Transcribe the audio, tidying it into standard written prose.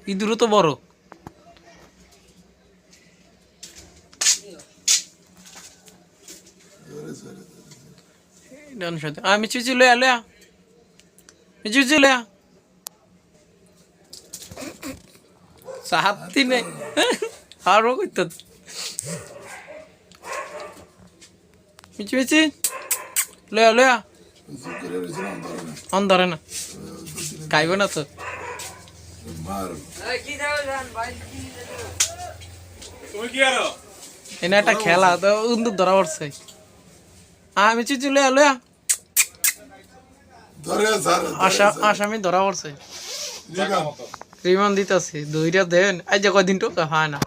ইঁদুরও তো বড়। মিচু মিচু লয়া লয়া মিচু মিচু লয়া সাহাত্তি নেই আরো কইত মিচু মিচি লয়া লয়া অন্ধরে না খাইব না তো এনে একটা খেলা তো ইন্দুর ধরা পড়ছে আমি চিচি লয়া লয়া আসামি ধরা পড়ছে রিমান্ড দিতেছে দইটা দেন আজ কয়দিন তো হয় না